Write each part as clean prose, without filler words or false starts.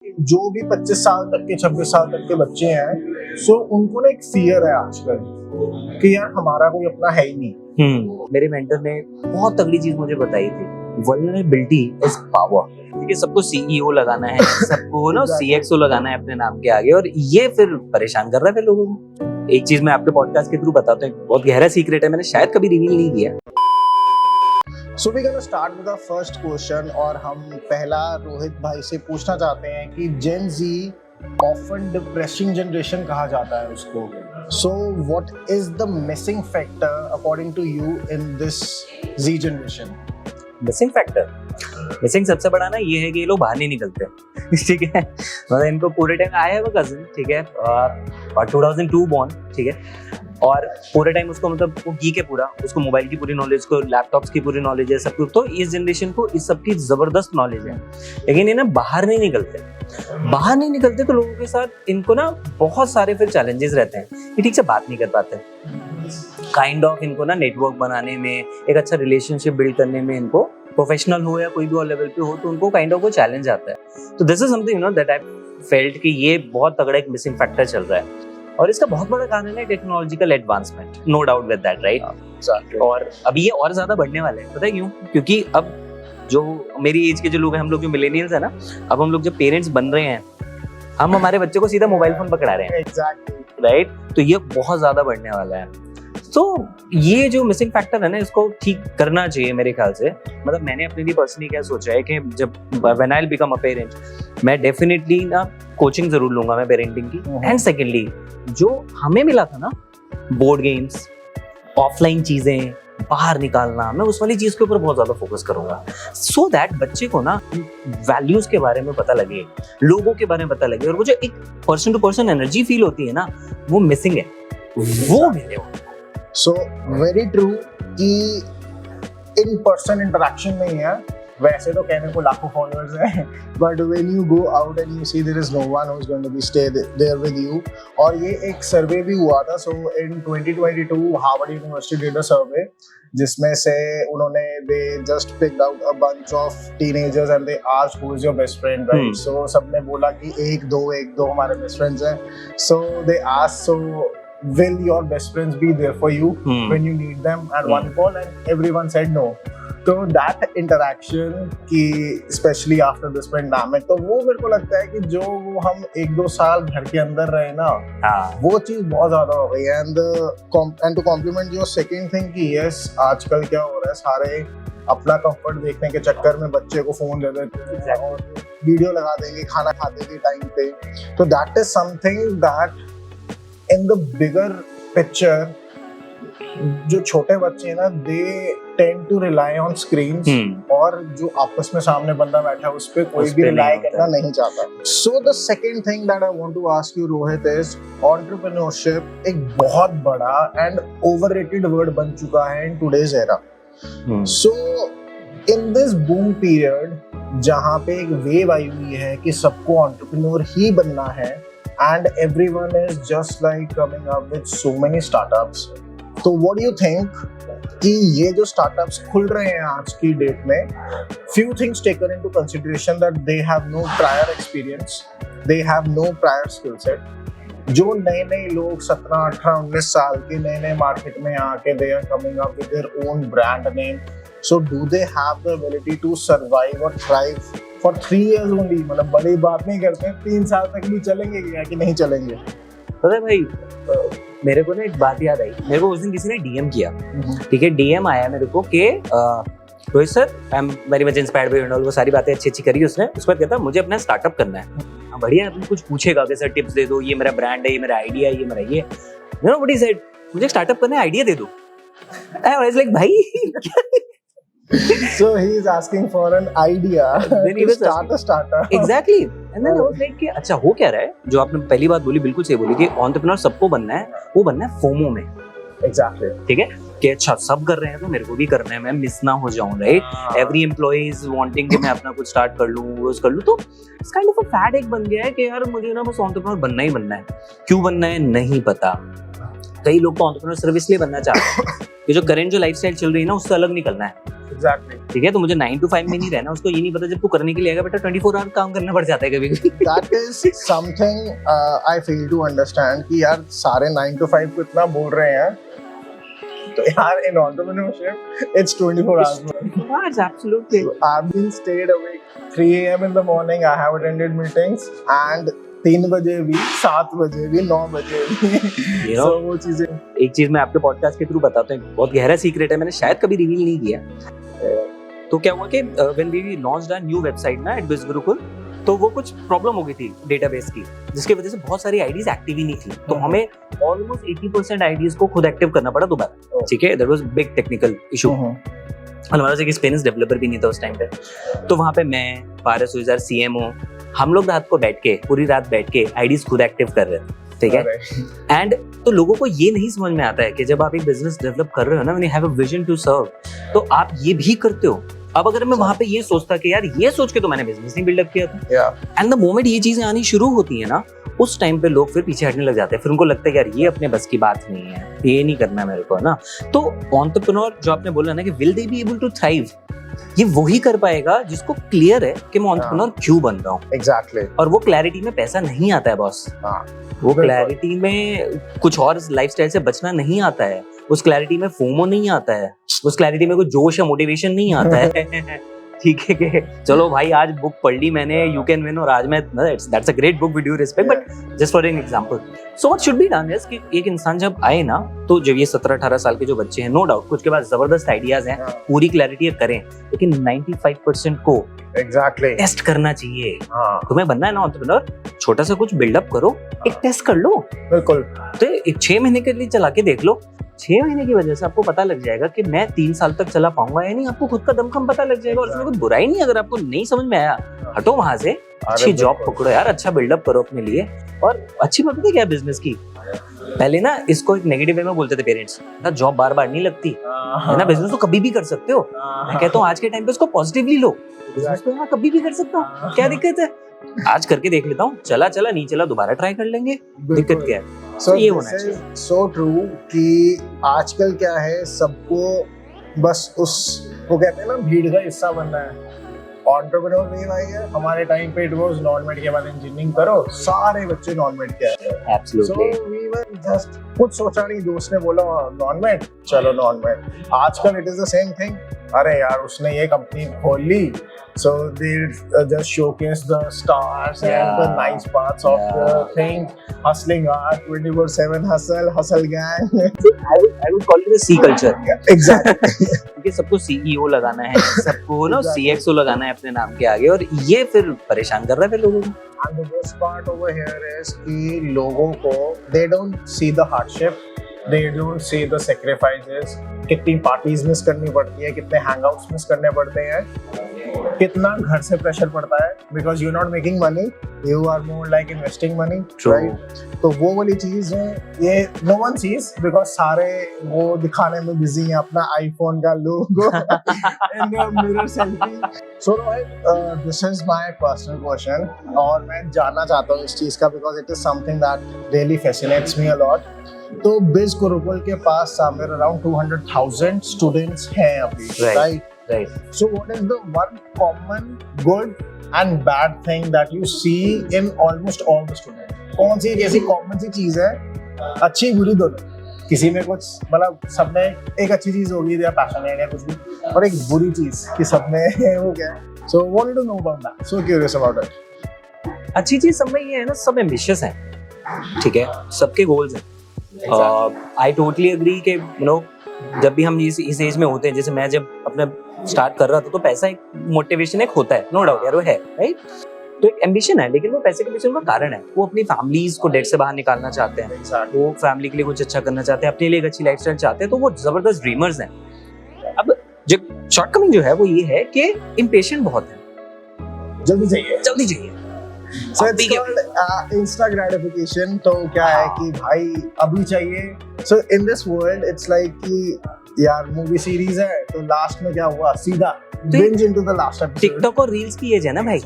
जो भी 25 साल तक के 26 साल तक के बच्चे हैं, सो उनको ना एक फियर है आजकल कि यार हमारा कोई अपना है ही नहीं। मेरे मेंटर ने बहुत तगड़ी चीज मुझे बताई थी, वल्नरेबिलिटी इज पावर। ठीक है, सबको सीईओ लगाना है, सबको ना सीएक्सओ लगाना है अपने नाम के आगे, और ये फिर परेशान कर रहा है फिर लोगों को। एक चीज मैं आपके पॉडकास्ट के थ्रू बताता हूँ, बहुत गहरा सीक्रेट है, मैंने शायद कभी रिवील नहीं किया। So we're gonna start with our first question, और हम पहला रोहित भाई से पूछना चाहते हैं कि Gen Z often depressing generation कहा जाता है उसको। So what is the missing factor according to you in this Z generation? Missing factor, missing सबसे बड़ा ना ये है कि ये लोग बाहर नहीं निकलते। ठीक है, मतलब इनको पूरे time, I have a cousin, ठीक है, और 2002 बॉर्न, ठीक है, और पूरे टाइम उसको मतलब वो गीक है पूरा, उसको मोबाइल की पूरी नॉलेज, को लैपटॉप्स की पूरी नॉलेज है, सब कुछ। तो इस जनरेशन को इस सब की जबरदस्त नॉलेज है, लेकिन ये ना बाहर नहीं निकलते तो लोगों के साथ इनको ना बहुत सारे फिर चैलेंजेस रहते हैं कि ठीक से बात नहीं कर पाते, काइंड ऑफ इनको ना नेटवर्क बनाने में, एक अच्छा रिलेशनशिप बिल्ड करने में, इनको प्रोफेशनल हो या कोई भी और लेवल पे हो तो उनको काइंड ऑफ वो चैलेंज आता है। तो this is something that I felt कि ये बहुत तगड़ा एक मिसिंग फैक्टर चल रहा है, और इसका बहुत बड़ा कारण है technological advancement, no doubt with that, right. और अभी ये और ज्यादा बढ़ने वाले हैं, पता है क्यों? क्योंकि अब जो मेरी एज के जो लोग हैं, हम लोग जो मिलेनियल्स है ना, अब हम लोग जब पेरेंट्स बन रहे हैं, हम हमारे बच्चे को सीधा मोबाइल फोन पकड़ा रहे हैं, Exactly. राइट। तो ये बहुत ज्यादा बढ़ने वाला है। तो ये जो मिसिंग फैक्टर है ना, इसको ठीक करना चाहिए मेरे ख्याल से। मतलब मैंने अपने लिए पर्सनली क्या सोचा है कि जब when I will become a parent, मैं डेफिनेटली ना कोचिंग जरूर लूंगा मैं पेरेंटिंग की। एंड सेकेंडली, जो हमें मिला था ना बोर्ड गेम्स, ऑफलाइन चीजें, बाहर निकालना, मैं उस वाली चीज के ऊपर बहुत ज्यादा फोकस करूंगा, सो दैट बच्चे को ना वैल्यूज के बारे में पता लगे, लोगों के बारे में पता लगे, और वो जो एक person to person energy feel होती है ना, वो मिसिंग है, वो मिले। So very true कि in person interaction नहीं है। वैसे तो कहने को लाखों फॉलोअर्स हैं, but when you go out and you see there is no one who is going to be stay there with you। और ये एक सर्वे भी हुआ था, so in 2022 Harvard university did a survey जिसमें से उन्होंने they just picked out a bunch of teenagers and they asked who is your best friend, right? So सबने बोला कि एक दो हमारे best friends हैं। So they asked, so will your best friends be there for you when you need them at one call? And everyone said no. तो that interaction की especially after this pandemic, तो वो मेरे को लगता है कि जो वो हम 1-2 साल घर के अंदर रहे ना, वो चीज बहुत ज्यादा हो गई है। and to compliment your second thing कि yes, आजकल क्या हो रहा है, सारे अपना कंफर्ट देखने के चक्कर में बच्चे को फोन दे देते हैं और वीडियो लगा देंगे खाना खाते के टाइम पे। तो that is something that in the bigger picture, जो छोटे बच्चे हैं ना, they tend to rely on screens, और जो आपस में सामने बंदा बैठा है उस पे कोई भी rely करना नहीं चाहता। So the second thing that I want to ask you, Rohit, is entrepreneurship एक बहुत बड़ा and overrated word बन चुका है in today's era। So in this boom period, जहाँ पे एक wave आई हुई है कि सबको entrepreneur ही बनना है, and everyone is just like coming up with so many startups, तो what do you think कि ये जो startups खुल रहे हैं आज की डेट में, few things taken into consideration that they have no prior experience, they have no prior skill set, जो नए लोग 17, 18, 19 साल के नए मार्केट में आके they are coming up with their own brand name, so do they have the ability to survive or thrive for 3 years only? मतलब बड़ी बात नहीं करते, 3 साल तक भी चलेंगे क्या कि नहीं चलेंगे? पता है भाई, मेरे को ना एक बात याद आई, मेरे को उस दिन किसी ने डीएम किया, ठीक है, डीएम आया मेरे को कि Rohit sir, I am very much inspired by you, वो सारी बातें अच्छी करी उसने। उसके बाद कहता मुझे अपना स्टार्टअप करना है। बढ़िया, अपने कुछ पूछेगा कि सर टिप्स दे दो, ये मेरा ब्रांड है, ये मेरा आइडिया है, ये मेरा ये, you know what he said, मुझे स्टार्टअप करना है, आइडिया दे दो। आई वाज लाइक भाई So he is asking for an idea to start a startup. Exactly. And then I was like कि अच्छा हो क्या रहा है, जो आपने पहली बात बोली बिल्कुल सही बोली कि एंटरप्रेन्योर सबको बनना है, वो बनना है फोमो में। Exactly. ठीक है कि अच्छा सब कर रहे हैं तो मेरे को भी करना है, मैं मिस ना हो जाऊं, right. Every employee is wanting कि मैं अपना कुछ स्टार्ट कर लूं, वो कर लूं। तो it's kind of a fad एक बन गया है कि यार मुझे ना बस एंटरप्रेन्योर बनना ही बनना है। क्यों बनना है नहीं पता। कई लोग तो एंटरप्रेन्योर सिर्फ इसलिए बनना चाहते हैं कि जो करंट जो लाइफस्टाइल चल रही है ना, उससे अलग निकलना है। Exactly. ठीक है, तो मुझे 9 to 5 में नहीं रहना, उसको ये नहीं पता जब तू करने के लिए आएगा बेटा 24 आवर काम करना पड़ जाता है कभी कभी। That is something I fail to understand कि यार सारे 9 to 5 को इतना बोल रहे हैं, तो यार in entrepreneurship it's 24 hours. Absolutely. So I've been stayed awake 3 a.m. in the morning. I have attended meetings and 3 बजे भी, 7 बजे भी, 9 बजे भी। You know, So वो चीजें एक चीज मैं आपके पॉडकास्ट के थ्रू बताता हूँ, बहुत गहरा सीक्रेट है, मैंने शायद कभी रिवील नहीं किया। तो क्या हुआ कि when we launched a new website ना एट बिज गुरुकुल, तो वो कुछ प्रॉब्लम हो गई थी डेटाबेस की, जिसकी वजह से बहुत सारी आईडीज एक्टिव ही नहीं थी। तो हमें ऑलमोस्ट 80% आईडीज को खुद एक्टिव करना पड़ा दोबारा। ठीक है, that was big technical issue. हमारे पास एक स्पेनिश डेवलपर भी नहीं था उस टाइम पे। तो वहाँ पे मैं, पारस हुईजार, सीएमओ, हम लोग रात को बैठ के, पूरी रात बैठ के आईडीज खुद एक्टिव कर रहे थे। ठीक है, एंड तो लोगों को ये नहीं समझ में आता है कि जब आप एक बिजनेस डेवलप कर रहे हो ना, when you have a vision to serve, तो आप ये भी करते हो। अब अगर मैं वहां पे ये सोचता कि यार ये सोच के तो मैंने बिजनेस नहीं बिल्डअप किया था, एंड द मोमेंट ये चीजें आनी शुरू होती है ना, उस टाइम पे लोग फिर पीछे हटने लग जाते हैं। फिर उनको लगता है यार ये अपने बस की बात नहीं है, ये नहीं करना मेरे को ना। तो एंटरप्रेन्योर जो आपने बोला ना कि will they be able to thrive, ये वही कर पाएगा जिसको क्लियर है कि मैं एंटरप्रेन्योर क्यों बन रहा हूँ। Exactly. और वो क्लैरिटी में पैसा नहीं आता है बॉस, वो क्लैरिटी में कुछ और लाइफस्टाइल से बचना नहीं आता है, उस क्लैरिटी में फोमो नहीं आता है, उस क्लैरिटी में कोई जोश या मोटिवेशन नहीं आता है। ठीक है कि चलो भाई आज बुक पढ़ ली मैंने, यू कैन विन, और आज मैं, that's a great book, we do respect, but just for an example. So what should be done is कि एक इंसान जब आए ना, तो जब ये 17-18 साल के जो बच्चे हैं, नो डाउट कुछ के पास जबरदस्त आइडियाज हैं, पूरी क्लैरिटी करें, लेकिन 95% को Exactly. टेस्ट करना चाहिए। तुम्हें बनना है ना एंटरप्रेन्योर, छोटा सा कुछ बिल्डअप करो, एक टेस्ट कर लो। बिल्कुल। तो एक 6 महीने के लिए चला के देख लो, 6 महीने की वजह से आपको पता लग जाएगा कि मैं 3 साल तक चला पाऊंगा या नहीं। आपको खुद का दमखम पता लग जाएगा, और उसमें कोई बुराई नहीं। अगर आपको नहीं समझ में आया, हटो वहां से, अच्छी जॉब पकड़ो यार, अच्छा बिल्डअप करो अपने लिए। और अच्छी बात है क्या बिजनेस की, पहले ना इसको एक नेगेटिव वे में बोलते थे पेरेंट्स ना, जॉब बार बार नहीं लगती है ना, बिजनेस तो कभी भी कर सकते हो। मैं कहता हूँ आज के टाइम पे इसको पॉजिटिवली लो, बिजनेस तो यहाँ कभी भी कर सकता हूँ, क्या दिक्कत है, आज करके देख लेता हूँ, चला नहीं चला दोबारा ट्राई कर लेंगे, दिक्कत क्या है। So ये होना चाहिए। So true कि आजकल क्या है, सबको बस उस, वो कहते हैं ना, भीड़ का हिस्सा बनना है। एंटरप्रेन्योर नहीं भाई है, हमारे टाइम पे इट वाज नॉन मेड के बाद इंजीनियरिंग करो, सारे बच्चे नॉन मेड के आए। Absolutely. So we were just, कुछ सोचा नहीं, दोस्त ने बोला नॉन मेड, चलो नॉन मेड। आजकल it is the same thing, अरे यार उसने ये कंपनी खोल ली, so they just showcase the stars and the nice parts of the thing, hustling hard, 24/7 hustle gang. I would call it a C culture. Exactly. क्योंकि सबको CEO लगाना है, सबको ना CXO लगाना है अपने नाम के आगे, और ये फिर परेशान कर रहा है फिर लोगों को। And the worst part over here is कि लोगों को, they don't see the hardship, they don't see the sacrifices, कितनी पार्टीज मिस करनी पड़ती है, कितने हैंगआउट्स मिस करने पड़ते हैं, कितना घर से प्रेशर पड़ता है, because you not making money, you are more like investing money, right. तो वो वाली चीज है, ये नो वन सीज, बिकॉज सारे वो दिखाने में बिजी हैं अपना आईफोन का logo in the mirror selfie. So this is my personal question, और मैं जानना चाहता हूँ इस चीज का, because it is something that really fascinates me a lot. तो बिज गुरुकुल के पास समवेयर अराउंड 200,000 स्टूडेंट्स हैं अभी, right? Right. So what is the one common good and bad thing that you see in almost all the students? कौन सी ऐसी common सी चीज है, अच्छी बुरी दोनों, किसी में कुछ, मतलब सब में एक अच्छी चीज होगी या पैशन है या कुछ भी, और एक बुरी चीज कि सब में वो क्या है? So wanted to know about that. So curious about it. अच्छी चीज सब में ये है ना, सब एम्बिशियस हैं, ठीक है, सबके गोल्स हैं। आई टोटली एग्री कि यू नो जब भी हम इस एज में होते हैं, जैसे मैं जब अपने स्टार्ट कर रहा था, तो पैसा एक मोटिवेशन एक होता है, नो डाउट यार वो है, राइट। तो एक एम्बिशन है, लेकिन वो पैसे के पीछे उनका कारण है, वो अपनी फैमिलीज को डेट से बाहर निकालना चाहते हैं, वो फैमिली के लिए कुछ अच्छा करना चाहते हैं, अपने लिए एक अच्छी लाइफस्टाइल चाहते हैं, तो वो जबरदस्त ड्रीमर्स हैं। अब जो शॉर्टकमिंग जो है वो ये है कि इम्पेशेंट बहुत है, जल्दी चाहिए। So it's called instant gratification. तो क्या है कि भाई अभी चाहिए। So in this world it's like कि यार मूवी सीरीज है तो लास्ट में क्या हुआ, सीधा binge into the last episode. TikTok और रील्स की एज है ना भाई,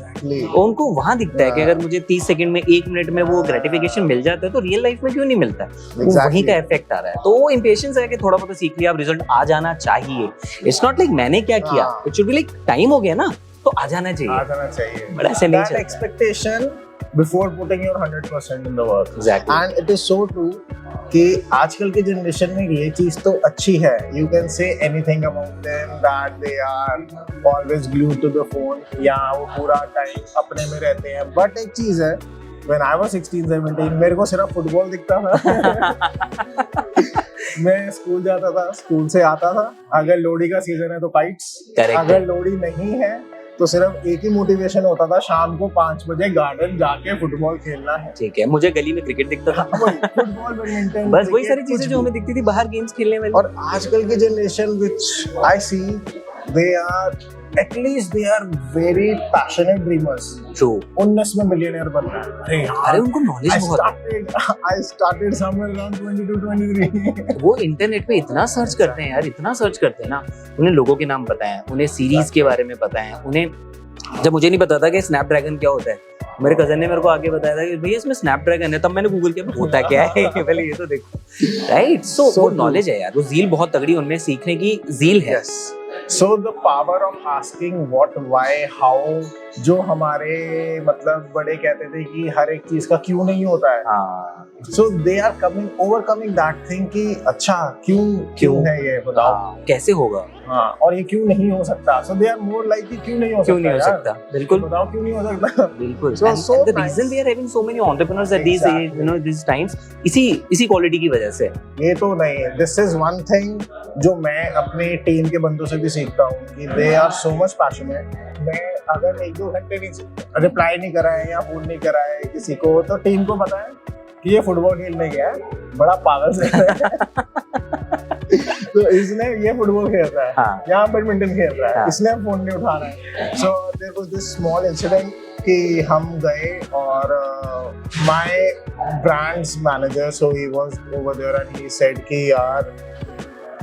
उनको वहां दिखता है कि अगर मुझे 30 सेकंड में 1 मिनट में वो ग्रेटिफिकेशन मिल जाता है तो रियल लाइफ में क्यों नहीं मिलता है। वो वहीं का इफेक्ट आ रहा है। तो वो इंपेशेंस है कि थोड़ा बहुत सीख लिया, अब रिजल्ट आ जाना चाहिए। इट्स नॉट लाइक मैंने क्या किया, it should be like time हो गया ना तो आ जाना चाहिए। बड़ा ऐसे नहीं चलता। Expectation before putting your 100% in the work. Exactly. And it is so true कि आजकल की जनरेशन में ये चीज तो अच्छी है। You can say anything about them that they are always glued to the phone या वो पूरा टाइम अपने में रहते हैं। But एक चीज है, when I was 16-17 मेरे को सिर्फ फुटबॉल दिखता था। मैं स्कूल जाता था, स्कूल से आता था, अगर लोहड़ी का सीजन है तो काइट्स, अगर लोहड़ी नहीं है तो सिर्फ एक ही मोटिवेशन होता था, शाम को 5 बजे गार्डन जाके फुटबॉल खेलना है। ठीक है, मुझे गली में क्रिकेट दिखता था। फुटबॉल, बैडमिंटन, बस वही सारी चीजें जो हमें दिखती थी बाहर गेम्स खेलने वाली। और आजकल की generation which I see they are at least they are very passionate dreamers. True. 19 में मिलियनेयर बनना है। अरे उनको नॉलेज बहुत है। I started somewhere around 22-23। वो इंटरनेट पे इतना सर्च करते हैं यार, इतना सर्च करते हैं ना, उन्हें लोगों के नाम पता है, उन्हें सीरीज के बारे में पता है, उन्हें जब मुझे नहीं पता था कि स्नैपड्रैगन क्या होता है, मेरे कजन ने मेरे को आगे बताया था कि भैया इसमें स्नैपड्रैगन है, तब मैंने गूगल किया होता क्या है, पहले ये तो देखो। राइट, सो वो नॉलेज है यार, वो ज़ील बहुत तगड़ी, उनमें सीखने की ज़ील है। So the power of asking what, why, how, जो हमारे मतलब बड़े कहते थे कि हर एक चीज का क्यों नहीं होता है। हाँ। So they are overcoming that thing कि अच्छा क्यों है ये, बताओ कैसे होगा। हाँ, और ये क्यों नहीं हो सकता। So they are more like कि क्यों नहीं हो सकता, बिल्कुल बताओ क्यों नहीं हो सकता। बिल्कुल। And the reason we are having so many entrepreneurs at these age, you know, these times, इसी क्वालिटी की वजह से। ये तो नहीं है, this is one thing जो मैं अपने टीम के बंदों से भी सीखता हूँ कि they are so much passionate। मैं अगर 1-2 घंटे रिप्लाई नहीं करा है या फोन नहीं करा है किसी को, तो टीम को पता है कि ये फुटबॉल खेलने गया है, बड़ा पागल से तो इसने ये फुटबॉल खेल रहा है, हाँ। यहाँ बैडमिंटन खेल रहा है, हाँ। इसने फोन नहीं उठा रहा है। So there was this small incident कि हम गए और my brands manager, so he was over there and he said कि यार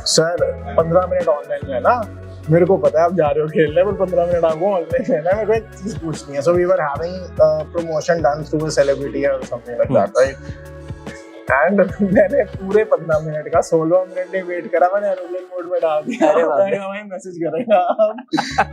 सर 15 मिनट ऑनलाइन में है ना, मेरे को पता है आप जा रहे हो खेलने, पर 15 मिनट आपको ऑनलाइन है ना, मेरे को एक चीज पूछनी है। So we were having promotion done through a celebrity और something like that, right. And मैंने पूरे 15 मिनट का 16 मिनट ने वेट करा, मैंने एरोप्लेन मोड में डाल दिया। अरे बाप रे, मैं मैसेज करेगा,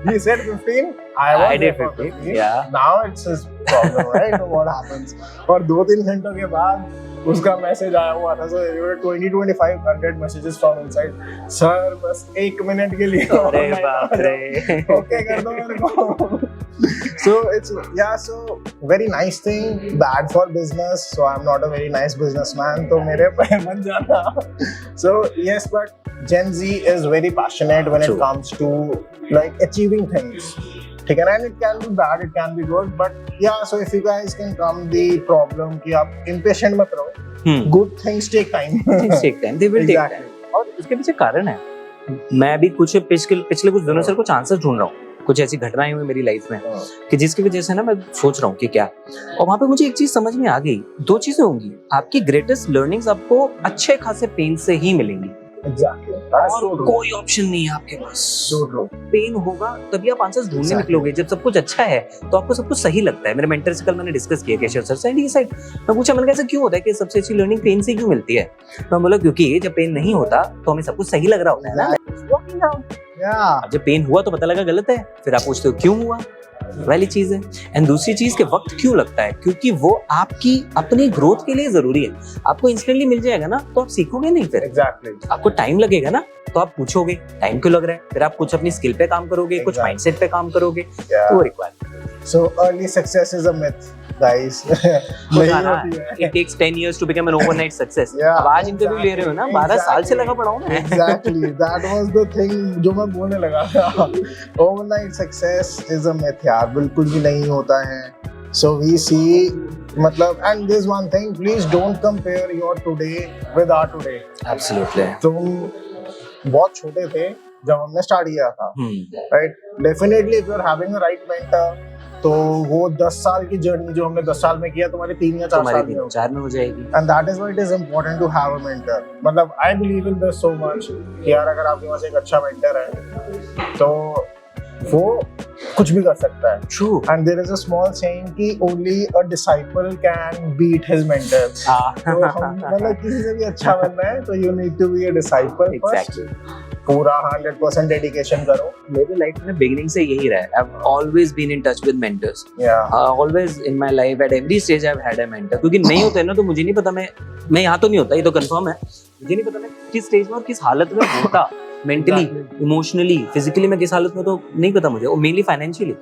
he said 15, I did 15, yeah, now it's his problem, right? What happens? और 2-3 घंटों के बाद उसका मैसेज आया हुआ था, so there were 20-25 messages from inside, sir बस 1 मिनट के लिए। अरे बाप रे, ओके कर दो मेरे को। So it's so very nice thing, bad for business, so I'm not a very nice businessman, तो मेरे पे मत जाना। So yes, but Gen Z is very passionate when it comes to like achieving things, ठीक है ना, and it can be bad, it can be good, but yeah, so if you guys can come the problem कि आप impatient मत रहो, good things take time, they will take time, और इसके पीछे कारण है। मैं भी कुछ पिछले कुछ दिनों से कुछ आंसर ढूंढ रहा हूँ, कुछ ऐसी घटनाएं हुई मेरी लाइफ में कि जिसकी वजह से ना मैं सोच रहा हूँ कि क्या, और वहां पे मुझे एक चीज समझ में आ गई, 2 चीजें होंगी, आपकी ग्रेटेस्ट लर्निंग्स आपको अच्छे खासे पेन से ही मिलेंगी। Exactly. और कोई ऑप्शन नहीं है आपके पास। पेन होगा तभी आप आंसर्स ढूंढने निकलोगे। जब सब कुछ अच्छा है तो आपको सब कुछ सही लगता है। मेरे मेंटर से कल मैंने डिस्कस किया केशव सर से, ये साइड मैं पूछा, मैंने कैसे क्यों होता है कि सबसे अच्छी लर्निंग पेन से क्यों मिलती है? तो बोला क्योंकि जब पेन नहीं होता तो हमें सब कुछ सही लग रहा होता है ना, जब पेन हुआ तो पता लगा गलत है, फिर आप पूछते हो क्यों हुआ, वाली चीज है। एंड दूसरी चीज के वक्त क्यों लगता है, क्योंकि वो आपकी अपनी ग्रोथ के लिए जरूरी है। आपको इंस्टेंटली मिल जाएगा ना तो आप सीखोगे नहीं, फिर आपको टाइम लगेगा ना तो आप पूछोगे टाइम क्यों लग रहा है, फिर आप कुछ अपनी स्किल पे काम करोगे, कुछ माइंडसेट पे काम करोगे, तो वो requirement. So early success is a myth guys. It takes 10 years to become an overnight success. अब आज इंटरव्यू ले रहे हो ना, 12 साल से लगा पड़ा हूं मैं। Exactly, that was the thing जो मैं बोलने लगा था। Overnight success is a myth यार, बिल्कुल भी नहीं होता है। So we see मतलब, and there's one thing, please don't compare your today with our today. Absolutely. तुम बहुत छोटे थे जब हमने स्टार्ट किया था, right? Definitely if you're having a right mentor, तो वो 10 साल की जर्नी जो हमने 10 साल में किया तुम्हारी 3 या 4 तुम्हारी साल में 4 में हो जाएगी। And that is why it is important to have a mentor. मतलब I believe in this so much कि यार अगर आपके पास एक अच्छा मेंटर है तो वो कुछ भी कर सकता है। True. And there is a small saying कि only a disciple can beat his mentor. तो हम मतलब किसी से भी अच्छा बनना है तो you need to be a disciple first. पूरा 100% डेडिकेशन करो। मेरे लाइफ में बिगिनिंग से यही रहा है। I have always been in touch with mentors. Always in my life at every stage I have had a mentor. क्योंकि नहीं होते ना तो मुझे नहीं पता, मैं यहाँ तो नहीं होता, ये तो कंफर्म है। मुझे नहीं पता मैं किस स्टेज में और किस हालत में होता, मेंटली, इमोशनली, फिजिकली मैं किस हालत में, तो नहीं पता मुझे, और मेनली फाइनेंशियली।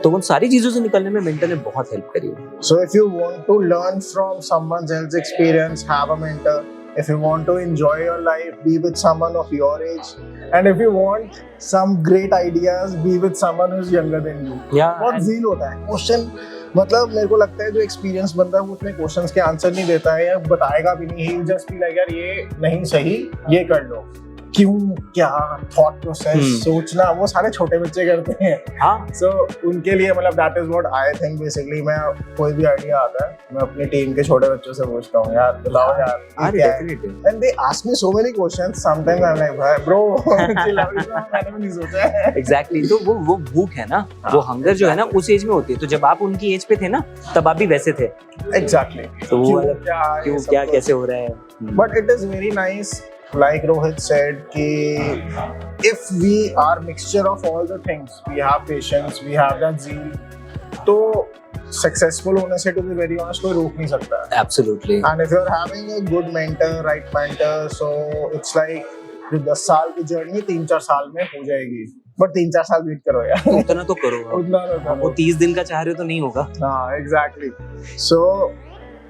तो उन सारी चीजों से निकलने में मेंटर ने बहुत हेल्प करी है। So if you want to learn from someone else's experience, have a mentor. If you want to enjoy your life, be with someone of your age. And if you want some great ideas, be with someone who's younger than you. बहुत zeal होता है question. मतलब मेरे को लगता है जो experience बंदा है वो उतने क्वेश्चंस के आंसर नहीं देता है या बताएगा भी नहीं। ही जस्ट बी लाइक यार ये नहीं सही, ये कर लो। क्यों, क्या थॉट प्रोसेस, सोचना, वो सारे छोटे बच्चे करते हैं। हाँ, सो उनके लिए मतलब that is what I think basically. मैं कोई भी आइडिया आता है मैं अपनी टीम के छोटे बच्चों से पूछता हूँ, यार बताओ यार ये क्या है। And they ask me so many questions. Sometimes I am like भाई ब्रो चिल आउट, मैंने भी नहीं सोचा है। एग्जैक्टली। तो वो भूख है ना, वो हंगर जो है ना उस एज में होती है। तो जब आप उनकी एज पे थे ना तब आप भी वैसे थे। एग्जैक्टली। तो वो क्यों क्या कैसे हो रहा है। But it is very nice like Rohit said कि if we are mixture of all the things, we have patience, we have that zeal, तो successful होने से to be very honest कोई रोक नहीं सकता है। Absolutely. And if you're having a good mentor, right mentor, so it's like जो 10 साल की जर्नी 3-4 साल में हो जाएगी। बट 3-4 साल वेट करो यार। उतना तो करो। उतना तो करो। वो 30 दिन का चाह रहे हो तो नहीं होगा। हाँ exactly. So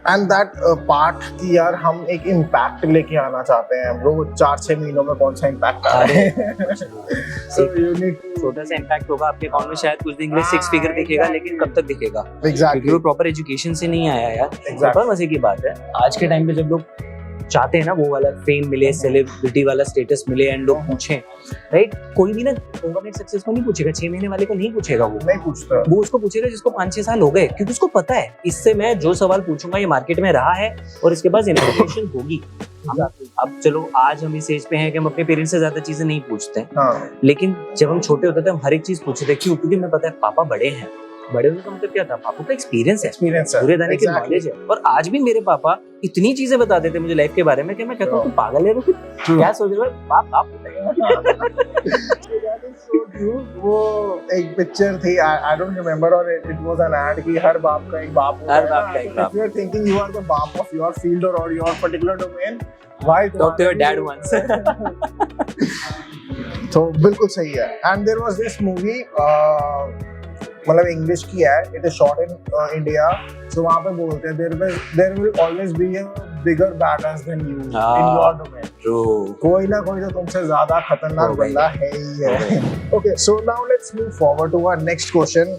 and that part कि यार हम एक इम्पैक्ट लेके आना चाहते हैं ब्रो। 4-6 महीनों में कौन सा इम्पैक्ट आ रहा है। सो यू नीड छोटा सा इम्पैक्ट होगा आपके अकाउंट में, शायद कुछ दिन के लिए 6 फिगर दिखेगा, लेकिन कब तक दिखेगा। एग्जैक्टली। वो प्रॉपर एजुकेशन से नहीं आया यार। बहुत मजे की बात है आज के टाइम पे जब लोग चाहते हैं ना वो वाला फेम मिले, सेलिब्रिटी वाला स्टेटस मिले, एंड लोग पूछें, राइट, कोई भी ना ओवरनाइट सक्सेस को नहीं पूछेगा, 6 महीने वाले को नहीं पूछेगा। वो नहीं पूछता, वो उसको पूछेगा जिसको 5-6 साल हो गए, क्योंकि उसको पता है इससे मैं जो सवाल पूछूंगा ये मार्केट में रहा है और इसके पास इन्फॉर्मेशन होगी। अब चलो आज हम इस एज पे हैं कि हम अपने पेरेंट्स से ज्यादा चीजें नहीं पूछते हैं। हाँ। लेकिन जब हम छोटे होते थे हम हर एक चीज पूछते थे। क्यों? क्योंकि हमें पता है पापा बड़े हैं। बड़े होने का मतलब क्या था? पापा का एक्सपीरियंस है, पूरे दाने की नॉलेज है। और आज भी मेरे पापा इतनी चीजें बता देते मुझे लाइफ के बारे में कि मैं कहता हूँ तू पागल है, क्या सोच रहे हो? बाप वो एक पिक्चर थी, आई डोंट रिमेम्बर, और इट वाज एन एड कि हर बाप का एक बाप होता है। हर बाप का एक बाप। If you are thinking you are the बाप of your field or your particular domain, why talk to your dad once? तो बिल्कुल सही है। And there was this movie, मतलब इंग्लिश की है, it is shot in India. So वहाँ पे बोलते हैं there will always be a bigger badness than you in your domain. कोई ना कोई तो तुमसे ज्यादा खतरनाक बंदा है ही है। Okay, so now let's move forward to our next question.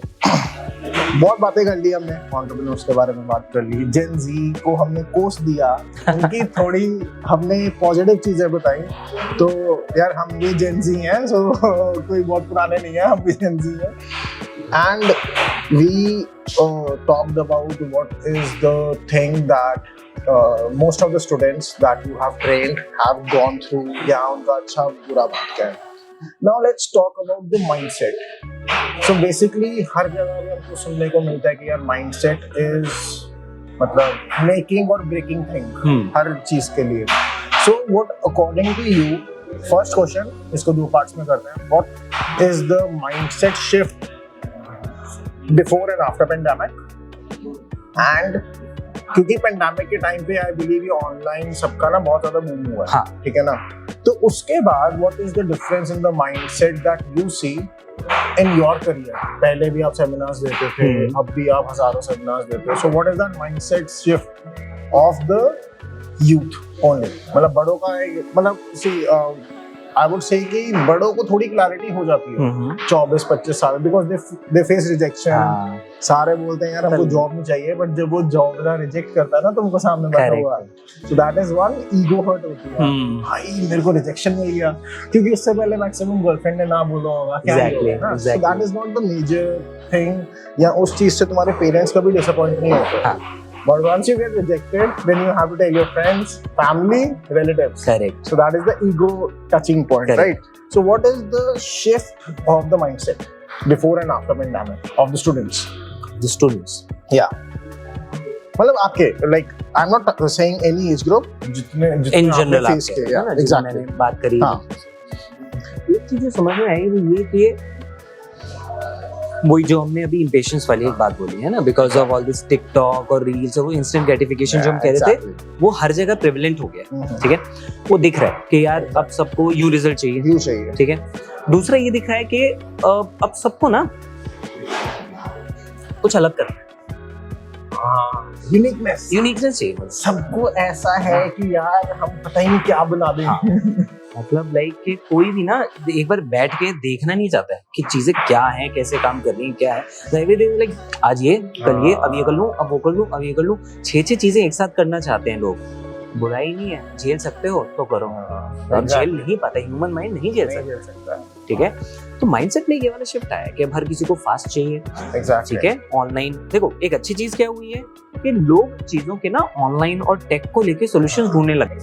बहुत बातें कर ली हमने, एंटरप्रेन्योर्स के बारे में बात कर ली, जेन जी को हमने कोर्स दिया, उनकी थोड़ी हमने पॉजिटिव चीजें बताई। तो यार हम भी जेन जी हैं, सो कोई बहुत पुराने नहीं है, हम भी जेन जी हैं। And we talked about what is the thing that most of the students that you have trained have gone through. या उनका अच्छा बुरा बात क्या है। Now let's talk about the mindset. So basically हर जगह पे हमको सुनने को मिलता है कि यार mindset is मतलब making or breaking thing हर चीज के लिए। So what according to you, first question, इसको 2 parts में करते हैं। What is the mindset shift before and after pandemic? And क्योंकि पेंडेमिक के टाइम पे आई बिलीव ये ऑनलाइन सबका ना बहुत ज्यादा बूम हुआ है, ठीक है ना? तो उसके बाद what is the difference in the mindset that you see in your career? पहले भी आप सेमिनार्स देते थे, अब भी आप हजारों सेमिनार्स देते हो। So what is that mindset shift of the youth only? मतलब बड़ों का मतलब सी आई वुड से कि बड़ों को थोड़ी क्लैरिटी हो जाती है 24-25 साल, बिकॉज दे फेस रिजेक्शन। सारे बोलते हैं यार हमको जॉब नहीं चाहिए, बट जब वो जॉब ना रिजेक्ट करता है ना, तुमको सामने बैठा हुआ है, so that is one ego hurt होती है, भाई मेरे को रिजेक्शन मिल गया, क्योंकि उससे पहले मैक्सिमम गर्लफ्रेंड ने ना बोला होगा, क्या होगा, so that is not the major thing, या उस चीज से तुम्हारे पेरेंट्स कभी डिसअपॉइंट नहीं होते। But once you get rejected, then you have to tell your friends, family, relatives. Correct. So that is the ego touching point, Correct. right? So what is the shift of the mindset before and after pandemic of the students? The students. Yeah. मतलब आपके like I'm not saying any age group, जितने In general face के, yeah, exactly. मैंने बात करी। हाँ. एक चीज जो समझ में आई वो ये कि वही जो हमने अभी इम्पेशंस वाली एक बात बोली है ना, because of all this TikTok और रील्स और वो इंस्टेंट ग्रेटिफिकेशन जो हम कह रहे थे, वो हर जगह प्रेवलेंट हो गया, ठीक है। वो दिख रहा है कि यार अब सबको यू रिजल्ट चाहिए, ठीक है। दूसरा ये दिख रहा है कि अब सबको ना कुछ अलग करना है, यूनिकनेस चाहिए। सबको ऐसा है कि यार हम पता ही नहीं क्या बना दें। मतलब लाइक कि कोई भी ना एक बार बैठ के देखना नहीं चाहता है कि चीजें क्या हैं, कैसे काम कर रही हैं, क्या है। लाइक आज ये, कल ये, अब ये कर लूं, अब वो कर लूं, अब ये कर लूं, 6 चीजें एक साथ करना चाहते हैं लोग। बुराई नहीं है, झेल सकते हो तो करो, झेल नहीं पाता, ह्यूमन माइंड नहीं झेल सकता, ठीक है। तो माइंडसेट में ये वाला शिफ्ट आया कि अब हर किसी को फास्ट चाहिए, ठीक है। ऑनलाइन देखो, एक अच्छी चीज क्या हुई है कि लोग चीजों के ना ऑनलाइन और टेक को लेके सॉल्यूशंस ढूंढने लगे,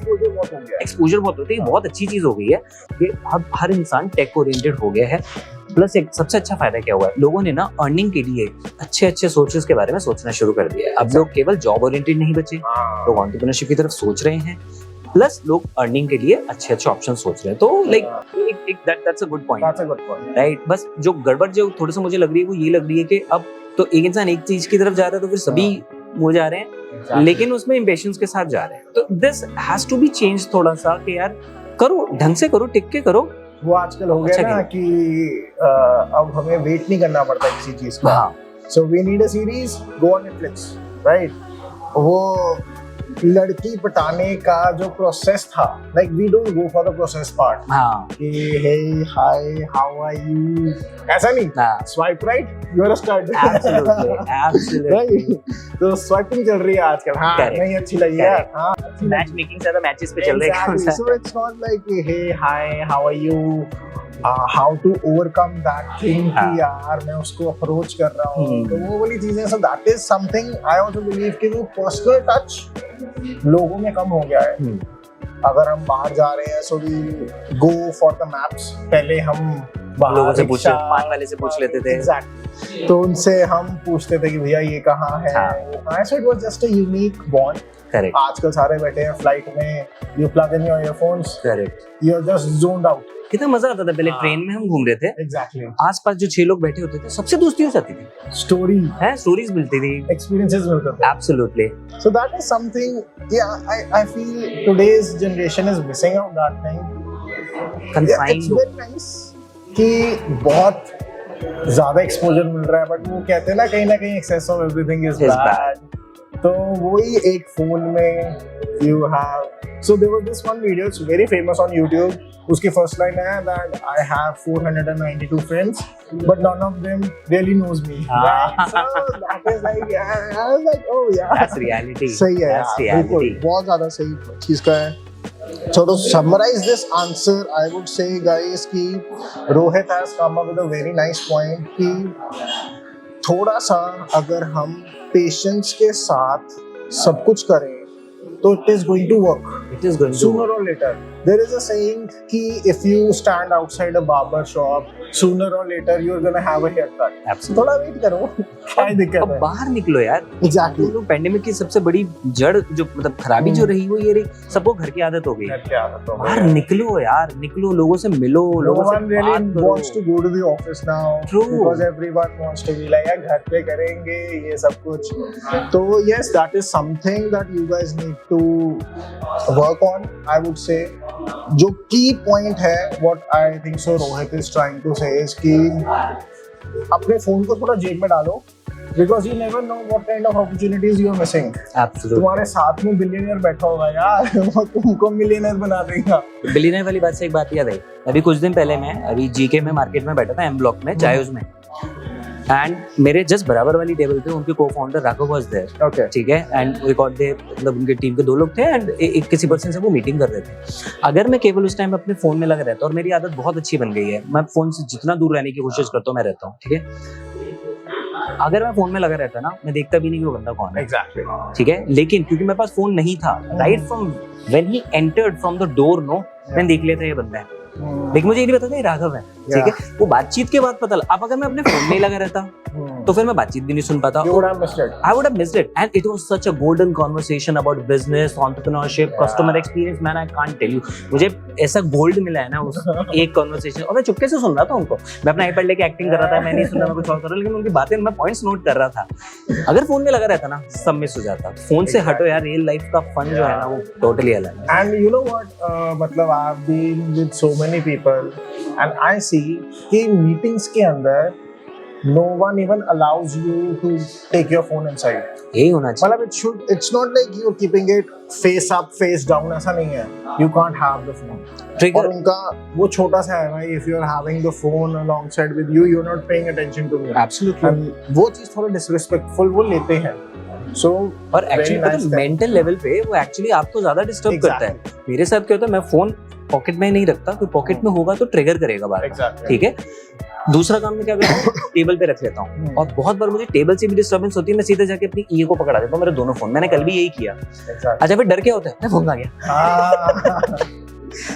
एक्सपोजर बहुत होती है, बहुत अच्छी चीज हो गई है कि अब हर इंसान टेक ओरिएंटेड हो गया है। प्लस एक सबसे अच्छा फायदा क्या हुआ है, लोगों ने ना अर्निंग के लिए अच्छे सोर्सेज के बारे में सोचना शुरू कर दिया है। अब लोग केवल जॉब ओरिएंटेड नहीं बचे, लोग एंटरप्रेन्योरशिप की तरफ सोच रहे हैं, प्लस लोग अर्निंग के लिए अच्छे ऑप्शन सोच रहे हैं। तो like that's a good point, right. बस जो गड़बड़ जो थोड़ा सा मुझे लग रही है वो ये लग रही है कि अब तो एक इंसान एक चीज की तरफ जा रहा है तो फिर सभी वो जा रहे हैं, लेकिन उसमें इम्पेशंस के साथ जा रहे हैं। तो this has to be change थोड़ा सा कि यार करो, ढंग से करो, टिक के करो। वो आजकल हो गया ना कि अब हमें वेट नहीं करना पड़ता किसी चीज का। So we need a series, go on Netflix, right. वो लड़की पटाने का जो प्रोसेस था, like we don't go for the process part, कि hey hi how are you, ऐसा नहीं, swipe right you are start, absolutely. तो स्वाइपिंग चल रही है आजकल, हाँ नहीं अच्छी लगी यार, हाँ मैच मेकिंग ज्यादा मैचेस पे चल रही है। So it's not like hey hi how are you, how to overcome that thing कि यार मैं उसको अप्रोच कर रहा हूँ, तो वो वाली चीजें। सो that is something I also believe कि वो पर्सनल टच लोगों में कम हो गया है। अगर हम बाहर जा रहे हैं, so we go for the maps, पहले हम लोगों से पूछ, पान वाले से पूछ लेते थे, एग्जैक्टली, तो उनसे हम पूछते थे कि भैया ये कहाँ है। So it was just a unique bond. Correct. आजकल सारे बैठे हैं फ्लाइट में, you plug in your earphones, correct, you are just zoned out. कितना मजा आता था पहले ट्रेन में हम घूम रहे थे, एग्जैक्टली, आसपास जो 6 लोग बैठे होते थे सबसे दोस्ती हो जाती थी, स्टोरीज मिलती थी, एक्सपीरियंसेस मिलते थे, absolutely. So that is something, I feel today's generation is missing out that thing. Confined, it's very nice कि बहुत ज्यादा एक्सपोजर मिल रहा है, बट वो कहते हैं ना कहीं excess of everything is bad. तो वही एक फोन में you have, so there was this one video, it's very famous on YouTube। उसकी फर्स्ट लाइन है that I have 492 friends but none of them really knows me. So that is like, I was like oh यार, that's reality, सही है यार, बिल्कुल बहुत ज्यादा सही चीज का है। So to summarize this answer, I would say guys कि Rohit has come up with a very nice point कि थोड़ा सा अगर हम पेशेंस के साथ सब कुछ करें तो it is going to work. It is going to sooner or later. There is a saying कि if you stand outside a barber shop, sooner or later you're gonna have a haircut. Absolutely. थोड़ा wait करो, क्या दिक्कत है? अब बाहर निकलो यार। Exactly. तो पैंडेमिक की सबसे बड़ी जड़ जो मतलब खराबी जो रही वो ये रही, सबको घर की आदत हो गई। बाहर निकलो यार, निकलो, लोगों से मिलो, लोगों से really wants to go to the office now. True. Because everyone wants to be like यार घर पे करेंगे ये सब कुछ। तो yes, that is something that you guys need to work on. I would say जो key point है, what I think so Rohit is trying to say is कि अपने फोन को थोड़ा जेब में डालो because you never know what kind of opportunities you are missing. Absolutely. तुम्हारे साथ में बिलियनियर बैठा होगा यार, वो तुमको मिलियनियर बना देगा। बिलियनियर वाली बात से एक बात याद आई, अभी कुछ दिन पहले मैं अभी जीके में मार्केट में बैठा था, एम ब्लॉक में चायोज में, एंड मेरे जस्ट बराबर वाली टेबल पे उनके को founder Raghav was there, Okay. ठीक है, एंड रिकॉर्ड दे मतलब उनके टीम के 2 लोग थे, एंड एक किसी पर्सन से वो मीटिंग कर रहे थे। अगर मैं केवल उस टाइम अपने फोन में लगा रहता, और मेरी आदत बहुत अच्छी बन गई है, मैं फोन से जितना दूर रहने की कोशिश करता हूँ मैं रहता हूँ, ठीक है, अगर मैं फोन में लगा रहता ना, मैं देखता भी नहीं कि वो बंदा कौन है, Exactly. ठीक है, लेकिन क्योंकि मेरे पास फोन नहीं था, right from when he entered from the door, no, मैंने देख लिया था ये बंदा है, लेकिन मुझे ये नहीं पता था ये राघव है, ठीक है, वो बातचीत के बाद पता लगा। अब अगर मैं अपने फोन में ही लगा रहता तो फिर मैं बातचीत भी नहीं सुन पाता। You would have missed it. I would have missed it, and it was such a golden conversation about business, entrepreneurship, customer experience. Man, I can't tell you. मुझे ऐसा गोल्ड मिला है ना उस एक कॉन्वर्सेशन, और मैं चुपके से सुन रहा था उनको। मैं अपना आईपैड लेके एक्टिंग कर रहा था, मैं नहीं सुन रहा, मैं कुछ और कर रहा, लेकिन उनकी बातें मैं पॉइंट्स नोट कर रहा था। अगर फोन में लगा रहता ना, सब मिस हो जाता। फोन से हटो यार, रियल लाइफ का फन जो है ना वो टोटली अलग है। And you know what? मतलब I've been with so many people, and I see कि meetings के अंदर no one even allows you to take your phone inside. यही होना चाहिए। मतलब it's not like you're keeping it face up, face down, ऐसा नहीं है। You can't have the phone. Trigger. और उनका वो छोटा सा है भाई, if you're having the phone alongside with you, you're not paying attention to me. Absolutely. And वो चीज थोड़ा disrespectful वो लेते हैं। So और एक्चुअली मेंटल लेवल पे वो एक्चुअली आपको ज्यादा डिस्टर्ब करता है। मेरे साथ क्या होता है, मैं फोन पॉकेट में ही नहीं रखता, क्योंकि पॉकेट में होगा तो ट्रिगर करेगा बार, ठीक है। दूसरा काम मैं क्या करता हूँ, टेबल पे रख लेता हूँ, और बहुत बार मुझे टेबल से भी डिस्टर्बेंस होती है, मैं सीधे जाके अपनी ईए को पकड़ा देता हूँ, मेरे दोनों फोन। मैंने कल भी यही किया। अच्छा फिर डर क्या होता है, मैं फोन आ गया।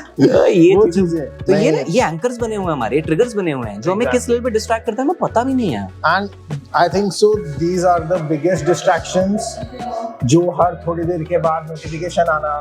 ये वो चीजें तो ये एंकर्स बने हुए हैं हमारे, ट्रिगर्स बने हुए हैं जो हमें किस लेवल पे डिस्ट्रैक्ट करता है हमें पता भी नहीं है। And I think so these are the biggest distractions, जो हर थोड़ी देर के बाद नोटिफिकेशन आना,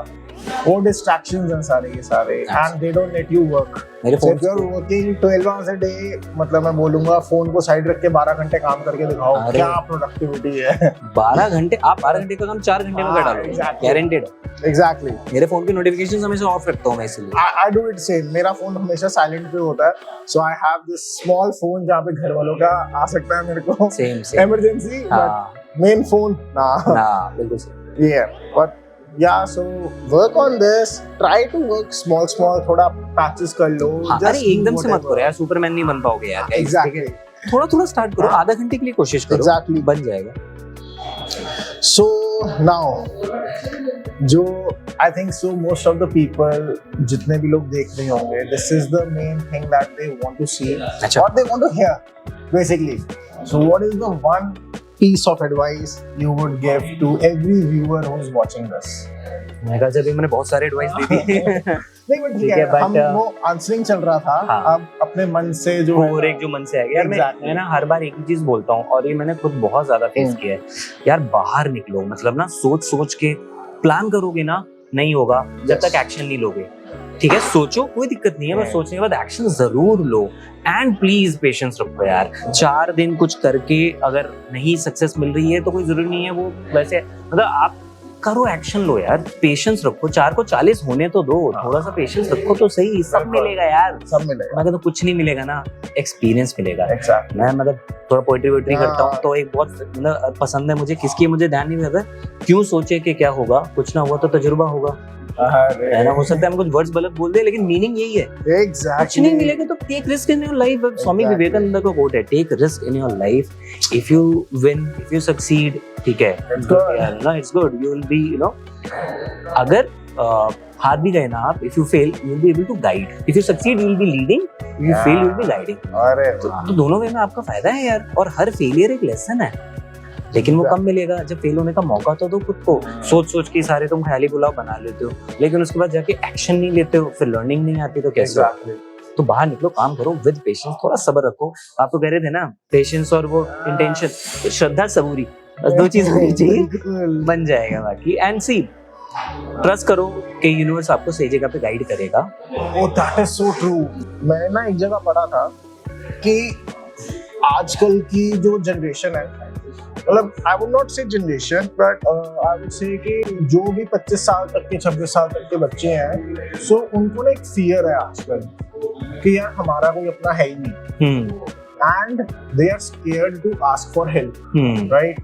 वो distractions हैं सारे के सारे, and they don't let you work. मेरे So phone if you're working 12 hours a day, मतलब मैं बोलूंगा फोन को साइड रख के 12 घंटे काम करके दिखाओ, अरे। क्या प्रोडक्टिविटी है। 12 घंटे, आप 12 घंटे का काम 4 घंटे में कर डालो, exactly. गारंटेड। Exactly. मेरे फोन की नोटिफिकेशंस हमेशा ऑफ रखता हूँ मैं, इसलिए I do it same. मेरा फोन हमेशा साइलेंट पे होता है, so I have this small phone जहाँ पे घर वालों का आ सकता है मेरे को, सेम emergency, हाँ but main phone ना। ना बिल्कुल सही। Yeah, but yeah, so work on this. Try to work small, थोड़ा patches कर लो। हाँ, Just अरे एकदम do से मत whatever. करो यार, सुपरमैन नहीं बन पाओगे यार। Exactly. थोड़ा स्टार्ट करो, आधा घंटे के लिए कोशिश करो, Exactly. बन जाएगा। So now, जो I think so most of the people, जितने भी लोग देख रहे होंगे, this is the main thing that they want to see, अच्छा। what they want to hear, basically. So what is the one piece of advice you would give to every viewer who is watching this? मैं कहा जब मैंने बहुत सारे advice दी थी। नहीं but ठीक है, but, हम वो आंसरिंग चल रहा था, हाँ। अब अपने मन से जो है और एक जो मन से आएगा यार, Exactly. मैं ना हर बार एक ही चीज बोलता हूँ, और ये मैंने खुद बहुत ज्यादा फेस किया है यार। बाहर निकलो, मतलब ना सोच के प्लान करोगे ना, नहीं होगा जब तक एक्शन नहीं लोगे, ठीक है। सोचो, कोई दिक्कत नहीं है, बस सोचने के बाद एक्शन जरूर लो, एंड प्लीज पेशेंस रखो यार। 4 दिन कुछ करके अगर नहीं सक्सेस मिल रही है तो कोई जरूरी नहीं है वो वैसे, मतलब आप करो, एक्शन लो यार, पेशेंस रखो। 4 को 40 होने तो दो, थोड़ा सा पेशेंस रखो तो सही, सब मिलेगा यार, सब मिलेगा। मैं कहता हूँ कुछ नहीं मिलेगा ना, एक्सपीरियंस मिलेगा। Exactly. मैं मतलब थोड़ा पोएट्री करता हूँ, तो एक बहुत मतलब पसंद है मुझे, किसकी मुझे ध्यान नहीं रहता, क्यों सोचे कि क्या होगा, कुछ ना हुआ तो तजुर्बा होगा, है ना। हो सकता है हम कुछ वर्ड्स गलत बोल दे, लेकिन मीनिंग यही है। Exactly. कुछ नहीं मिलेगा तो take risk in your life. Swami Exactly. Vivekananda का कोट है, take risk in your life, if you win, if you succeed, ठीक है, It's good. ना, it's good, you will be, you know, अगर हार भी गए ना आप, if you fail you will be able to guide, if you succeed you will be leading, if you fail you will be guiding. अरे तो दोनों वे में आपका फायदा है यार, और हर फेलियर एक लेसन है, लेकिन वो कब मिलेगा, जब फेल होने का मौका तो दो खुद को। सोच के सारे तुम ख्याली पुलाव बना लेते हो, लेकिन उसके बाद जाके एक्शन नहीं लेते हो, फिर लर्निंग नहीं आती, तो कैसे होगा? Exactly. तो बाहर निकलो, काम करो विद पेशेंस, थोड़ा सब्र रखो। आप तो कह रहे थे ना, पेशेंस और वो इंटेंशन, तो श्रद्धा सबूरी, बस 2 चीज होनी चाहिए, बिल्कुल। बन जाएगा बाकी। एंड सी, ट्रस्ट करो कि यूनिवर्स आपको सही जगह पे गाइड करेगा। Oh, that is so true. मैं ना एक जगह पढ़ा था कि आजकल की जो जनरेशन है, मतलब आई वुड नॉट से generation, but I would say कि जो भी 25 साल तक के 26 साल तक के बच्चे हैं, सो उनको ना एक फियर है आजकल कि यार हमारा कोई अपना है ही नहीं। and they are scared to ask for help, right?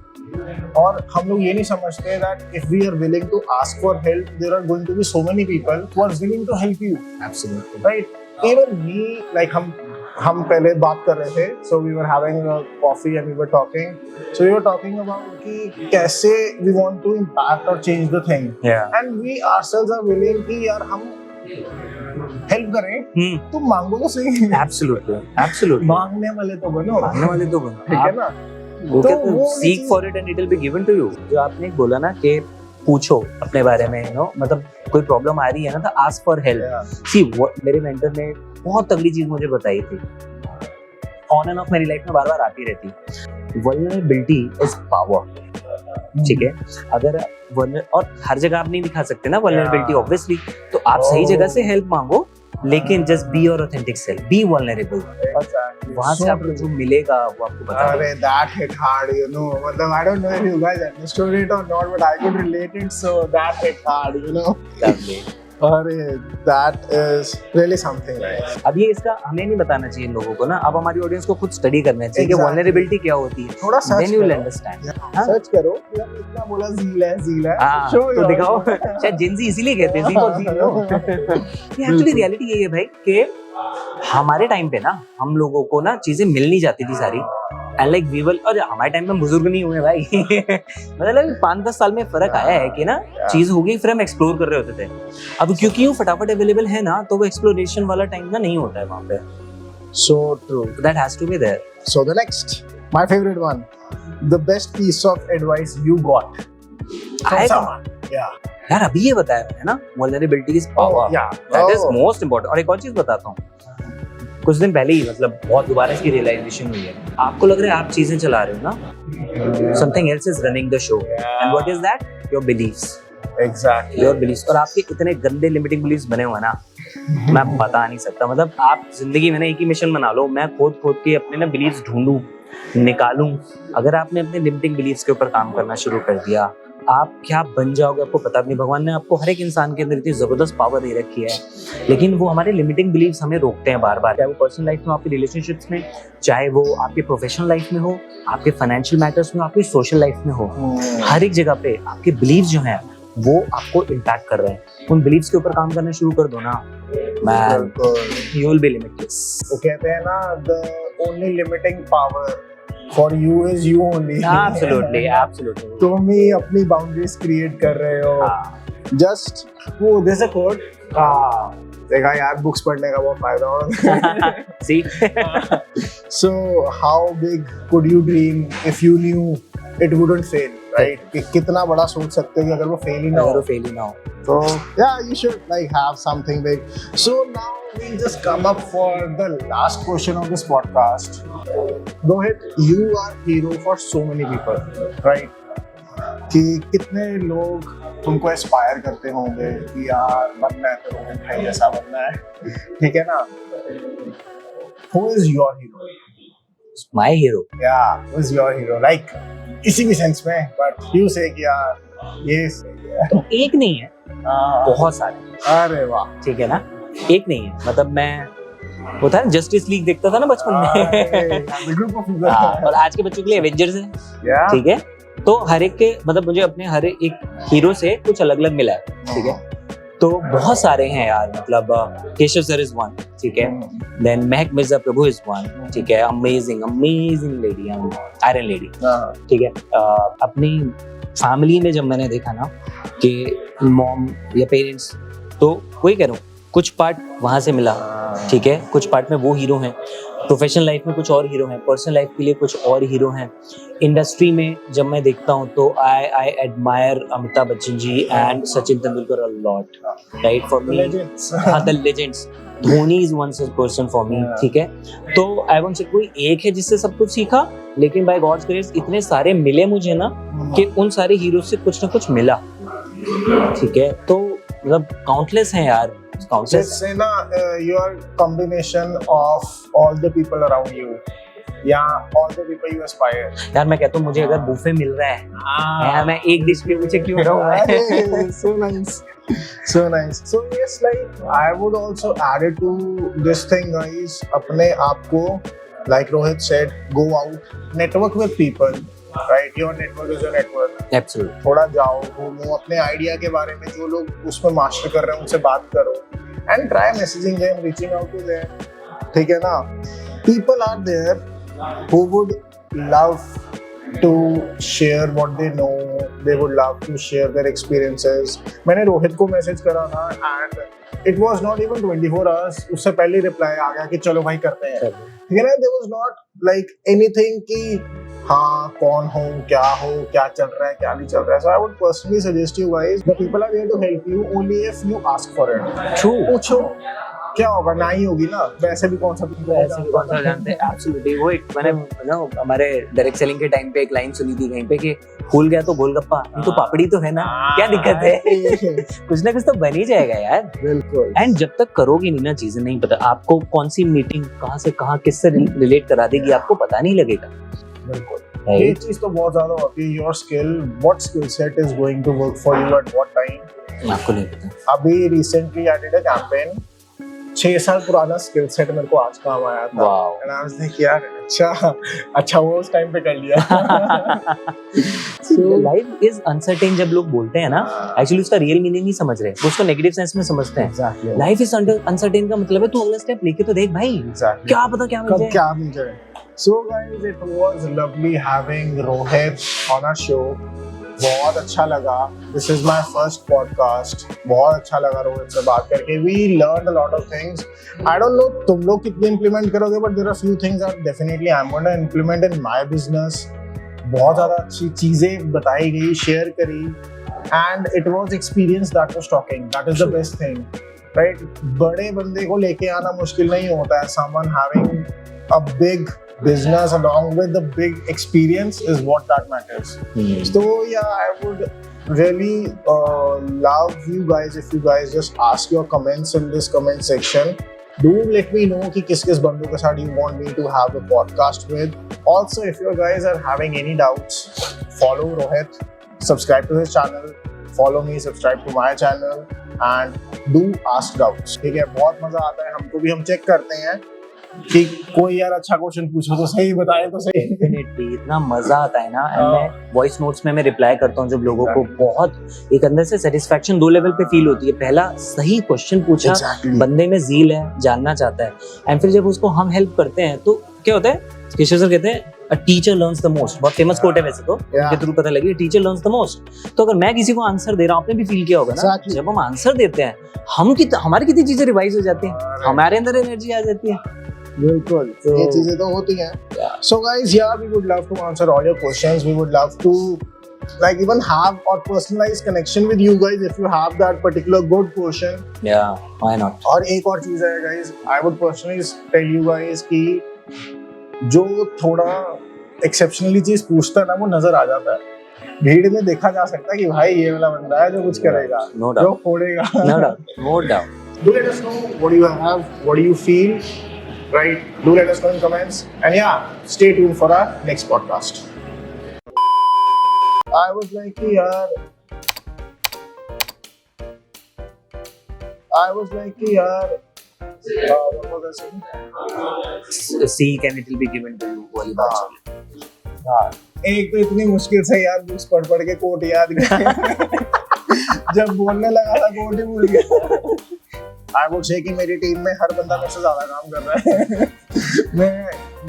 और हम लोग ये नहीं समझते that if we are willing to ask for help, there are going to be so many people who are willing to help you. Absolutely. Right? Even me, like हम पहले बात कर रहे थे, so we were having a coffee and we were talking. So we were talking about कि कैसे we want to impact or change the thing. Yeah. And we ourselves are willing कि यार हम हेल्प करें, तुम मांगो तो सही. Absolutely. Absolutely. मांगने वाले तो बनो. मांगने वाले तो बनो. ठीक है ना? वो तो कहते हैं वो seek for it and it will be given to you. जो आपने बोला ना कि पूछो अपने बारे में, you know, मतलब कोई प्रॉब्लम आ रही है ना तो ask for help. Yeah. See, मेरे मेंटर ने बहुत तगड़ी चीज मुझे बताई थी, ऑन एंड ऑफ मेरी लाइफ में बार बार आती रहती. Vulnerability is power. ठीक है, अगर और हर जगह आप नहीं दिखा सकते ना वल्नरेबिलिटी ऑब्वियसली, तो आप सही जगह से हेल्प मांगो, लेकिन just be your authentic self, be vulnerable. वहां से आपको जो मिलेगा वो आपको बता. अरे that hit hard, you know. मतलब I don't know if you guys understood it or not, but I could relate it, so that hit hard, you know. अरे that is really something, right? अब ये इसका हमें नहीं बताना चाहिए इन लोगों को ना, अब हमारी ऑडियंस को खुद स्टडी करना चाहिए कि वल्नरेबिलिटी क्या होती है. थोड़ा सर्च Then you will करो. understand. सर्च करो. इतना बोला ज़ील है. हाँ, तो दिखाओ. शायद जिंजी इसीलिए कहते हैं ये एक्चुअली रियलिटी यही है भाई कि हमारे टाइम पे ना हम लोगों को ना चीजें मिल नहीं जाती थी सारी. एंड लाइक वी विल, और हमारे टाइम में बुजुर्ग नहीं हुए भाई. मतलब 5-10 साल में फर्क आया है कि ना चीज हो गई, फिर हम एक्सप्लोर कर रहे होते थे. अब क्योंकि वो फटाफट अवेलेबल है ना, तो वो एक्सप्लोरेशन वाला टाइम ना नहीं होता है वहाँ पे. So true. That has to be there. So the next, my favorite one, the best piece of advice you got from someone. Yeah. यार अभी ये बताया है ना, vulnerability is power. Yeah. That is most important. और एक और चीज बताता हूँ, कुछ दिन पहले ही, मतलब बहुत दोबारा इसकी रियलाइजेशन हुई है. आपको लग रहा है आप चीजें चला रहे हो ना, something else is running the show. And what is that? Your beliefs. Exactly. Your beliefs. और आपके इतने गंदे लिमिटिंग बिलीफ्स बने हुए ना, मैं बता नहीं सकता. मतलब आप जिंदगी में ना एक ही मिशन बना लो, मैं खोद खोद के अपने ना बिलीफ्स ढूंढूं, निकालूं. अगर आपने अपने लिमिटिंग बिलीफ्स के ऊपर काम करना शुरू कर दिया, आप क्या बन जाओगे आपको पता नहीं. भगवान ने आपको हर एक इंसान के अंदर इतनी जबरदस्त पावर दे रखी है, लेकिन वो हमारे लिमिटिंग बिलीव्स हमें रोकते हैं बार बार. चाहे वो पर्सनल लाइफ में, आपके रिलेशनशिप्स में, चाहे वो आपके प्रोफेशनल लाइफ में हो, आपके फाइनेंशियल मैटर्स में, आपकी सोशल लाइफ में हो, हर एक जगह पे आपके बिलीव्स जो हैं वो आपको इम्पैक्ट कर रहे हैं. उन बिलीव्स के ऊपर काम करना शुरू कर दो ना, man, you will be limitless. वो कहते हैं ना, the only limiting power for you is you only. Absolutely, absolutely. तुम ही अपनी बाउंड्रीज क्रिएट कर रहे हो. जस्ट वो there's a quote. देखा यार, बुक्स पढ़ने का बहुत फायदा हो. See? So how big could you dream if you knew it wouldn't fail, right? कि कितना बड़ा सोच सकते हो कि अगर वो फेल ही ना हो. अगर वो फेल ही ना हो. So yeah, you should like have something big. So now we'll just come up for the last question of this podcast. Rohit, you are hero for so many people, right? कि कितने लोग तुमको inspire करते होंगे कि यार बनना है तो रोहित भाई जैसा बनना है, ठीक है ना? Who is your hero? My hero. Yeah, who is your hero? Like किसी भी सेंस में, but you say कि यार ये तो एक नहीं है, बहुत सारे. अरे वाह. ठीक है ना, एक नहीं है. मतलब मैं वो था जस्टिस लीग देखता था ना बचपन में. ग्रुप ऑफ और आज के बच्चों के लिए एवेंजर्स है. ठीक है, तो हर एक के, मतलब मुझे अपने हर एक हीरो से कुछ अलग अलग मिला है. ठीक है, तो बहुत सारे हैं यार. मतलब केशव सर इज वन. ठीक है, then Mahak Mirza Prabhu is one. ठीक है, amazing amazing lady, iron lady. ठीक है, अपनी फैमिली में जब मैंने देखा ना कि मॉम या पेरेंट्स, तो वही कह रहा हूँ, कुछ पार्ट वहाँ से मिला. ठीक है, कुछ पार्ट में वो हीरो हैं, प्रोफेशनल लाइफ में कुछ और हीरो हैं, पर्सनल लाइफ के लिए कुछ और हीरो हैं. इंडस्ट्री में जब मैं देखता हूँ तो I admire Amitabh Bachchan ji and Sachin Tendulkar a lot, right, for me. हाँ, the legends. Dhoni is one such person for me. ठीक है, तो आई वोंट से कोई एक है जिससे सब कुछ सीखा, लेकिन बाय गॉड्स ग्रेस इतने सारे मिले मुझे ना कि उन सारे हीरो से कुछ ना कुछ मिला. ठीक है, तो मतलब काउंटलेस हैं यार. Just say na, your combination of all the people around you, yeah, all the people you aspire. यार मैं कहता हूँ, मुझे अगर बुफे मिल रहा है, मैं एक डिश के पीछे क्यों रहूँ. So nice, so nice. So yes, like I would also add it to this thing, guys. अपने आप को like Rohit said, go out, network with people, right? Your network is your network. Absolutely. थोड़ा जाओ, घूमो, अपने idea के बारे में जो लोग उसमें मास्टर कर रहे हैं उनसे बात करो, and try messaging them, reaching out to them. ठीक है ना? People are there who would love to share what they know. They would love to share their experiences. मैंने रोहित को मैसेज करा था and it was not even 24 hours. उससे पहले reply आ गया कि चलो भाई करते हैं. ठीक है ना? There was not like anything कि हाँ कौन हो, क्या चल रहा है, क्या नहीं चल रहा है. So I would personally suggest you guys, the people are there to help you only if you ask for it. True. पूछो क्या होगा, ना ही होगी ना, वैसे भी कौन सा जानते हैं. Absolutely. वो एक मैंने ना हमारे डायरेक्ट सेलिंग के टाइम पे एक लाइन सुनी थी कहीं पे कि भूल गया तो गोलगप्पा, नहीं तो पापड़ी तो है ना, क्या दिक्कत है. कुछ ना कुछ तो बन ही जाएगा यार. बिल्कुल. एंड जब तक करोगी नहीं ना चीजें, नहीं पता आपको कौन सी मीटिंग कहाँ से कहाँ किससे रिलेट करा देगी, आपको पता नहीं लगेगा. बिल्कुल. ये चीज तो बहुत ज्यादा होती है. Your skill, what skill set is going to work for you at what time, आपको नहीं पता. अभी recently I did a campaign, 6 साल पुराना स्किल सेट मेरे को आज काम आया था. Wow. And I was like यार अच्छा वो उस टाइम पे कर लिया. लाइफ इज अनसर्टेन जब लोग बोलते हैं ना, एक्चुअली उसका रियल मीनिंग नहीं समझ रहे, वो उसको नेगेटिव सेंस में समझते हैं. एग्जैक्टली. लाइफ इज अनसर्टेन का मतलब है तू अगला स्टेप लेके तो देख भाई, एग्जैक्टली. क्या पता क्या मिल कब जाए. क्या मिल जाए. So guys, it was lovely having Rohit on our show. बहुत अच्छा लगा. This is my first podcast. बहुत अच्छा लगा रोहित से बात करके. We learned a lot of things. I don't know तुम लोग कितने implement करोगे, but there are few things that definitely I'm going to implement in my business. बहुत ज़्यादा अच्छी चीज़ें बताई गई, शेयर करी, and it was experience that was talking. That is the best thing, right? बड़े बंदे को लेके आना मुश्किल नहीं होता है. Someone having a big business along with the big experience is what that matters. So yeah, I would really love you guys if you guys just ask your comments in this comment section. Do let me know कि किस बंदों के साथ you want me to have a podcast with. Also, if you guys are having any doubts, follow Rohit, subscribe to his channel, follow me, subscribe to my channel, and do ask doubts. ठीक है, बहुत मजा आता है हमको भी. हम check करते हैं कि कोई यार अच्छा क्वेश्चन पूछो तो सही बताए तो सही. डेफिनेटली इतना मजा आता है ना. एंड मैं वॉइस नोट्स में मैं रिप्लाई करता हूँ जब लोगों को बहुत एक अंदर से सेटिस्फेक्शन 2 लेवल पे फील होती है. पहला सही क्वेश्चन पूछा, बंदे में ज़ील है, जानना चाहता है, एंड फिर जब उसको हम हेल्प करते हैं तो क्या होता है, केशव सर कहते हैं a teacher learns the most. बहुत फेमस कोट है वैसे तो, उनके थ्रू पता लगी, टीचर लर्न्स द मोस्ट. तो अगर मैं किसी को आंसर दे रहा हूँ, आपने भी फील किया होगा ना, जब हम आंसर देते हैं हमारी कितनी चीजें रिवाइज हो जाती हैं, हमारे अंदर एनर्जी आ जाती है. बिल्कुल. ये चीजें तो होती हैं. So guys, yeah, we would love to answer all your questions. We would love to like even have or personalized connection with you guys if you have that particular good question. Yeah, why not? और एक और चीज है guys, I would personally tell you guys कि जो थोड़ा exceptionally चीज पूछता है ना, वो नजर आ जाता है. भीड़ में देखा जा सकता है कि भाई ये वाला बंदा है जो कुछ करेगा, जो फोड़ेगा. No doubt. Do let us know what you have, what do you feel. Right, do let us know in comments, and yeah, stay tuned for our next podcast. I was like, yaar, what was I saying? Seek and it will be given to you. वाली बात. हाँ, एक तो इतनी मुश्किल से यार books पढ़ के कोट याद किया. जब बोलने लगा था कोट ही भूल गया. I would say कि मेरी टीम में हर बंदा मेरे से ज्यादा काम कर रहा है.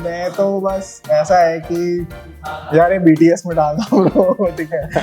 मैं तो बस ऐसा है कि यार ये BTS में डाल दो, ठीक है,